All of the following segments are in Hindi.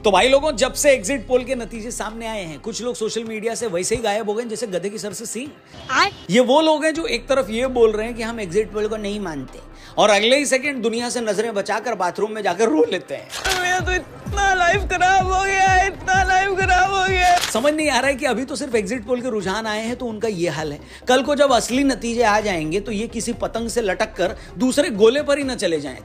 तो भाई लोगों, जब से एग्जिट पोल के नतीजे सामने आए हैं, कुछ लोग सोशल मीडिया से वैसे ही गायब हो गए जैसे गधे की सर से सींग। ये वो लोग हैं जो एक तरफ ये बोल रहे हैं कि हम एग्जिट पोल को नहीं मानते और अगले ही सेकंड दुनिया से नजरें बचाकर बाथरूम में जाकर रो लेते हैं। मेरा तो इतना लाइफ खराब हो गया है, इतना लाइफ खराब हो गया है। समझ नहीं आ रहा है कि अभी तो सिर्फ एग्जिट पोल के रुझान आए हैं तो उनका ये हाल है। कल को जब असली नतीजे आ जाएंगे तो ये किसी पतंग से लटक कर दूसरे गोले पर ही न चले जाएं।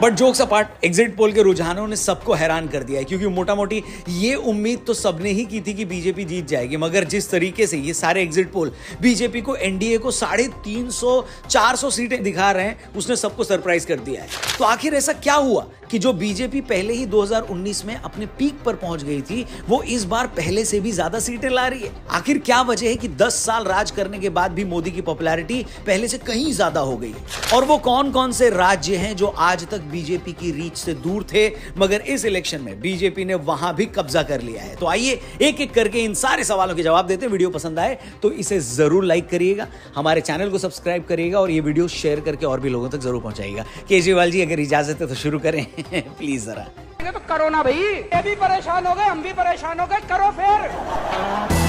But jokes apart, exit poll के रुझानों ने सबको हैरान कर दिया है, क्योंकि मोटा मोटी ये उम्मीद तो सबने ही की थी कि बीजेपी जीत जाएगी, मगर जिस तरीके से ये सारे एग्जिट पोल बीजेपी को, एनडीए को 350-400 सीटें दिखा रहे हैं, उसने सबको सरप्राइज कर दिया है। तो आखिर ऐसा क्या हुआ कि जो बीजेपी पहले ही 2019 में अपने पीक पर पहुंच गई थी, वो इस बार पहले से भी ज्यादा सीटें ला रही है? आखिर क्या वजह है कि 10 साल राज करने के बाद भी मोदी की पॉपुलैरिटी पहले से कहीं ज्यादा हो गई है? और वो कौन कौन से राज्य हैं जो आज तक बीजेपी की रीच से दूर थे, मगर इस इलेक्शन में बीजेपी ने वहां भी कब्जा कर लिया है? तो आइए एक एक करके इन सारे सवालों के जवाब देते हैं। वीडियो पसंद आए तो इसे जरूर लाइक करिएगा, हमारे चैनल को सब्सक्राइब करिएगा और ये वीडियो शेयर करके और भी लोगों तक जरूर पहुंचाइएगा। केजरीवाल जी, अगर इजाजत है तो शुरू करें प्लीज जरा। तो करो ना भाई, ये भी परेशान हो गए, हम भी परेशान हो गए, करो फिर।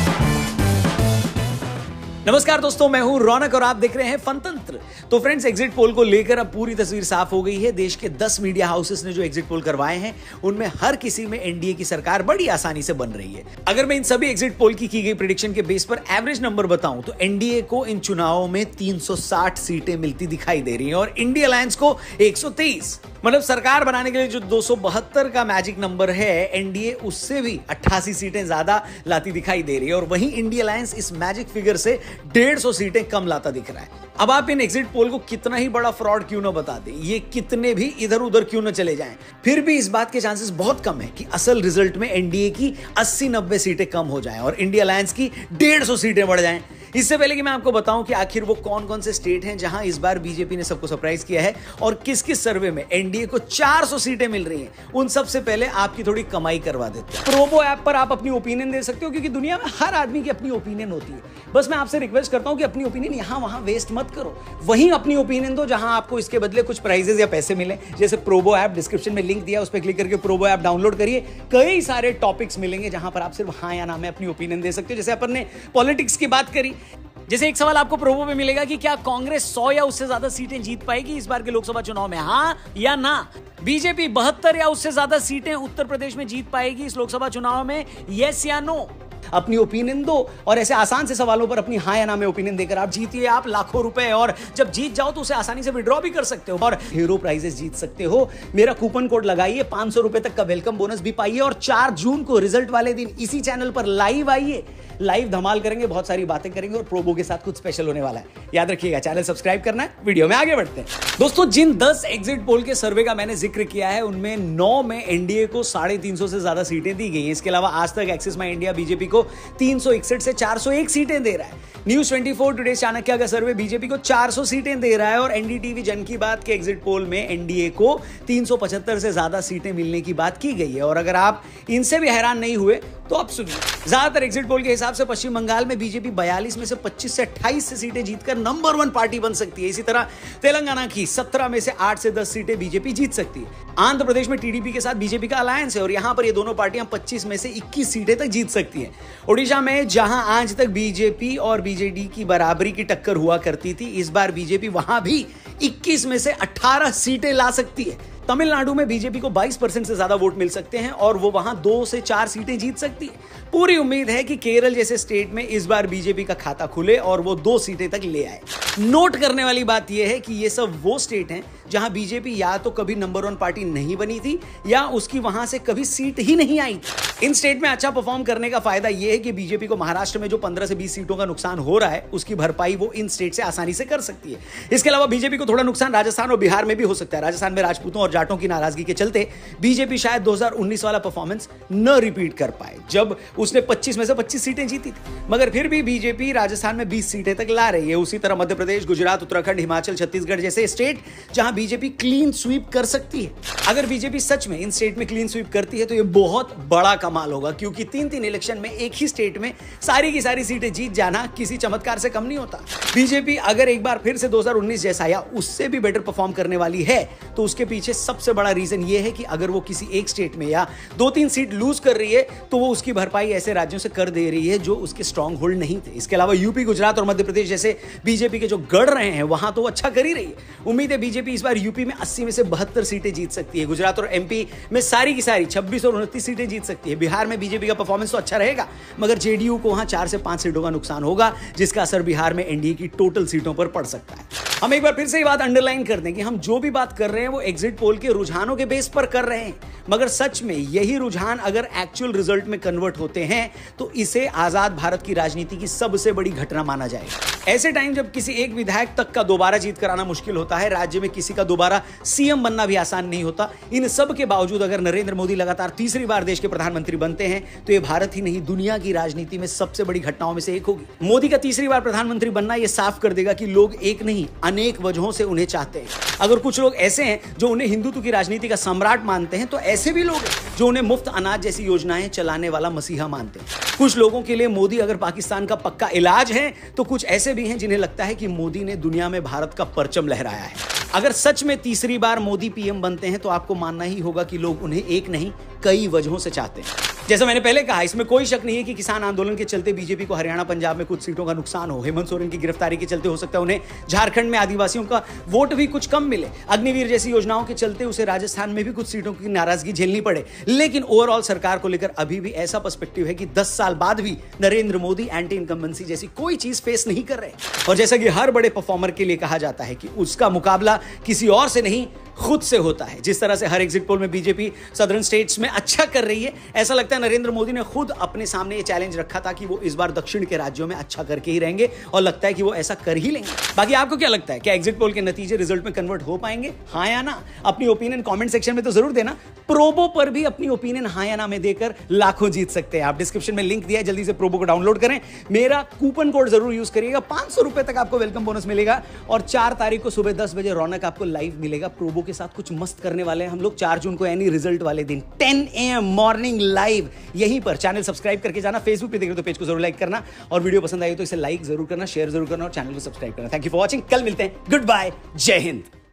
नमस्कार दोस्तों, मैं हूं रौनक और आप देख रहे हैं फनतंत्र। तो फ्रेंड्स, एग्जिट पोल को लेकर अब पूरी तस्वीर साफ हो गई है। देश के 10 मीडिया हाउसेस ने जो एग्जिट पोल करवाए हैं, उनमें हर किसी में एनडीए की सरकार बड़ी आसानी से बन रही है। अगर मैं इन सभी एग्जिट पोल की गई प्रेडिक्शन के बेस पर एवरेज नंबर बताऊं तो एनडीए को इन चुनावों में 360 सीटें मिलती दिखाई दे रही हैं और इंडिया अलायंस को 123। मतलब सरकार बनाने के लिए जो 272 का मैजिक नंबर है, एनडीए उससे भी 88 सीटें ज्यादा लाती दिखाई दे रही है और वहीं इंडिया अलायंस इस मैजिक फिगर से 150 सीटें कम लाता दिख रहा है। अब आप इन एग्जिट पोल को कितना ही बड़ा फ्रॉड क्यों ना बता दें, ये कितने भी इधर उधर क्यों ना चले जाएं, फिर भी इस बात के चांसेस बहुत कम है कि असल रिजल्ट में एनडीए की 80-90 सीटें कम हो जाएं और इंडिया अलायंस की 150 सीटें बढ़ जाएं। इससे पहले कि मैं आपको बताऊं कि आखिर वो कौन कौन से स्टेट हैं जहां इस बार बीजेपी ने सबको सरप्राइज किया है और किस किस सर्वे में एनडीए को 400 सीटें मिल रही हैं, उन सबसे पहले आपकी थोड़ी कमाई करवा देते हैं। प्रोबो ऐप पर आप अपनी ओपिनियन दे सकते हो, क्योंकि दुनिया में हर आदमी की अपनी ओपिनियन होती है। बस मैं आपसे रिक्वेस्ट करता हूं कि अपनी ओपिनियन यहां वहां वेस्ट मत करो, वहीं अपनी ओपिनियन दो जहां आपको इसके बदले कुछ प्राइजेस या पैसे मिले। जैसे प्रोबो ऐप, डिस्क्रिप्शन में लिंक दिया, उस पर क्लिक करके प्रोबो ऐप डाउनलोड करिए। कई सारे टॉपिक्स मिलेंगे जहां पर आप सिर्फ हाँ या ना में अपनी ओपिनियन दे सकते हो। जैसे अपन ने पॉलिटिक्स की बात करी, जैसे एक सवाल आपको प्रोबो में मिलेगा कि क्या कांग्रेस 100 या उससे ज्यादा सीटें जीत पाएगी इस बार के लोकसभा चुनाव में, हाँ या ना? बीजेपी 72 या उससे ज्यादा सीटें उत्तर प्रदेश में जीत पाएगी इस लोकसभा चुनाव में, यस या नो? अपनी ओपिनियन दो और ऐसे आसान से सवालों पर अपनी हाँ या ना में ओपिनियन देकर आप जीतिए आप लाखों रुपए, और जब जीत जाओ तो उसे आसानी से विड्रॉ भी कर सकते हो और हीरो प्राइजेस जीत सकते हो। मेरा कूपन कोड लगाइए, 500 रुपए तक का वेलकम बोनस भी पाइए और 4 जून को रिजल्ट वाले दिन इसी चैनल पर लाइव आइए। लाइव धमाल करेंगे, बहुत सारी बातें करेंगे और प्रोबो के साथ कुछ स्पेशल होने वाला है। याद रखिएगा, चैनल सब्सक्राइब करना है। वीडियो में आगे बढ़ते हैं। दोस्तों, जिन 10 एग्जिट पोल के सर्वे का मैंने जिक्र किया है, उनमें 9 में एनडीए को 350 से ज्यादा सीटें दी गई हैं। इसके अलावा आज तक एक्सिस माई इंडिया बीजेपी को 361 से 401 सीटें दे रहा है। न्यूज 24 टुडे चाणक्य का सर्वे बीजेपी को 400 सीटें दे रहा है और एनडीटीवी जन की बात के एग्जिट पोल में एनडीए को 375 से ज्यादा सीटें मिलने की बात की गई है। और अगर आप इनसे भी हैरान नहीं हुए तो अब सुनिए। ज्यादातर एग्जिट पोल के हिसाब से पश्चिम बंगाल में बीजेपी 42 में से 25 से 28 से सीटें जीतकर नंबर 1 पार्टी बन सकती है। इसी तरह तेलंगाना की 17 में से 8 से 10 सीटें बीजेपी जीत सकती है। आंध्र प्रदेश में टीडीपी के साथ बीजेपी का अलायंस है और यहां पर ये दोनों पार्टियां 25 में से 21 सीटें तक जीत सकती हैं। ओडिशा में जहां आज तक बीजेपी और बीजेडी की बराबरी की टक्कर हुआ करती थी, इस बार बीजेपी वहां भी 21 में से 18 सीटें ला सकती है। तमिलनाडु में बीजेपी को 22% से ज्यादा वोट मिल सकते हैं और वो वहां 2 से 4 सीटें जीत सकती है। पूरी उम्मीद है कि केरल जैसे स्टेट में इस बार बीजेपी का खाता खुले और वो 2 सीटें तक ले आए। नोट करने वाली बात यह है कि ये सब वो स्टेट हैं जहां बीजेपी या तो कभी नंबर 1 पार्टी नहीं बनी थी या उसकी वहां से कभी सीट ही नहीं आई थी। इन स्टेट में अच्छा परफॉर्म करने का फायदा यह है कि बीजेपी को महाराष्ट्र में जो 15 से 20 सीटों का नुकसान हो रहा है, उसकी भरपाई वो इन स्टेट से आसानी से कर सकती है। इसके अलावा बीजेपी को थोड़ा नुकसान राजस्थान और बिहार में भी हो सकता है। राजस्थान में राजपूतों और जाटों की नाराजगी के चलते बीजेपी शायद 2019 वाला परफॉर्मेंस न रिपीट कर पाए, जब उसने 25 में से 25 सीटें जीती थी। मगर फिर भी बीजेपी राजस्थान में 20 सीटें तक ला रही है। उसी तरह मध्य प्रदेश, गुजरात, उत्तराखंड, हिमाचल, छत्तीसगढ़ जैसे स्टेट जहां बीजेपी क्लीन स्वीप कर सकती है। अगर बीजेपी सच में इन स्टेट में क्लीन स्वीप करती है तो यह बहुत बड़ा कमाल होगा, क्योंकि 3-3 इलेक्शन में एक ही स्टेट में सारी की सारी सीटें जीत जाना किसी चमत्कार से कम नहीं होता। बीजेपी अगर एक बार फिर से 2019 जैसा या उससे भी बेटर परफॉर्म करने वाली है तो उसके पीछे सबसे बड़ा रीजन यह है कि अगर वो किसी एक स्टेट में या 2-3 सीट लूज कर रही है तो वो उसकी भरपाई ऐसे राज्यों से कर दे रही है जो उसके स्ट्रांग होल्ड नहीं थे। इसके अलावा यूपी, गुजरात और मध्य प्रदेश जैसे बीजेपी के जो गढ़ रहे हैं वहां तो अच्छा कर ही रही है। उम्मीद है बीजेपी इस बार यूपी में 80 में से 72 सीटें जीत सकती है। गुजरात और एमपी में सारी की सारी 26 और 29 सीटें जीत सकती है। बिहार में बीजेपी का परफॉर्मेंस तो अच्छा रहेगा, मगर जेडीयू को वहां 4 से 5 सीटों का नुकसान होगा, जिसका असर बिहार में एनडीए की टोटल सीटों पर पड़ सकता है। हम एक बार फिर से ये बात अंडरलाइन कर दें कि हम जो भी बात कर रहे हैं वो एग्जिट पोल के रुझानों के बेस पर कर रहे हैं, मगर सच में यही रुझान अगर एक्चुअल रिजल्ट में कन्वर्ट होते हैं तो इसे आजाद भारत की राजनीति की सबसे बड़ी घटना माना जाएगा। ऐसे टाइम जब किसी एक विधायक तक का दोबारा जीत कराना मुश्किल होता है, राज्य में किसी का दोबारा सीएम बनना भी आसान नहीं होता, इन सब के बावजूद अगर नरेंद्र मोदी लगातार तीसरी बार देश के प्रधानमंत्री बनते हैं तो यह भारत ही नहीं दुनिया की राजनीति में सबसे बड़ी घटनाओं में से एक होगी। मोदी का तीसरी बार प्रधानमंत्री बनना यह साफ कर देगा कि लोग एक नहीं अनेक वजहों से उन्हें चाहते हैं। अगर कुछ लोग ऐसे हैं जो उन्हें हिंदुत्व की राजनीति का सम्राट मानते हैं तो ऐसे भी लोग हैं जो उन्हें मुफ्त अनाज जैसी योजनाएं चलाने वाला मसीहा मानते हैं। कुछ लोगों के लिए मोदी अगर पाकिस्तान का पक्का इलाज है तो कुछ ऐसे भी हैं जिन्हें लगता है कि मोदी ने दुनिया में भारत का परचम लहराया है। अगर सच में तीसरी बार मोदी पीएम बनते हैं तो आपको मानना ही होगा कि लोग उन्हें एक नहीं कई वजहों से चाहते हैं। जैसा मैंने पहले कहा, इसमें कोई शक नहीं है कि किसान आंदोलन के चलते बीजेपी को हरियाणा, पंजाब में कुछ सीटों का नुकसान हो। हेमंत सोरेन की गिरफ्तारी के चलते हो सकता है उन्हें झारखंड में आदिवासियों का वोट भी कुछ कम मिले। अग्निवीर जैसी योजनाओं के चलते उसे राजस्थान में भी कुछ सीटों की नाराजगी झेलनी पड़े। लेकिन ओवरऑल सरकार को लेकर अभी भी ऐसा पर्सपेक्टिव है कि 10 साल बाद भी नरेंद्र मोदी एंटी इनकम्बेंसी जैसी कोई चीज फेस नहीं कर रहे। और जैसा कि हर बड़े परफॉर्मर के लिए कहा जाता है कि उसका मुकाबला किसी और से नहीं खुद से होता है। जिस तरह से हर एग्जिट पोल में बीजेपी सदर्न स्टेट्स में अच्छा कर रही है, ऐसा लगता है नरेंद्र मोदी ने खुद अपने सामने ये चैलेंज रखा था कि वो इस बार दक्षिण के राज्यों में अच्छा करके ही रहेंगे, और लगता है कि वो ऐसा कर ही लेंगे। बाकी आपको क्या लगता है, क्या एग्जिट पोल के नतीजे रिजल्ट में कन्वर्ट हो पाएंगे, हाँ या ना? अपनी ओपिनियन कमेंट सेक्शन में तो जरूर देना। प्रोबो पर भी अपनी ओपिनियन हाँ या ना में देकर लाखों जीत सकते हैं आप। डिस्क्रिप्शन में लिंक दिया है, जल्दी से प्रोबो को डाउनलोड करें। मेरा कूपन कोड जरूर यूज करिएगा, 500 रुपए तक आपको वेलकम बोनस मिलेगा। और 4 तारीख को सुबह 10 बजे रौनक आपको लाइव मिलेगा। प्रोबो के साथ कुछ मस्त करने वाले हैं हम लोग 4 जून को, यानी रिजल्ट वाले दिन 10 AM मॉर्निंग लाइव यहीं पर। चैनल सब्सक्राइब करके जाना, फेसबुक पे देख रहे हो तो पेज को जरूर लाइक करना, और वीडियो पसंद आई तो इसे लाइक जरूर करना, शेयर जरूर करना और चैनल को सब्सक्राइब करना। Thank you for watching. कल मिलते हैं। गुड बाय, जय हिंद।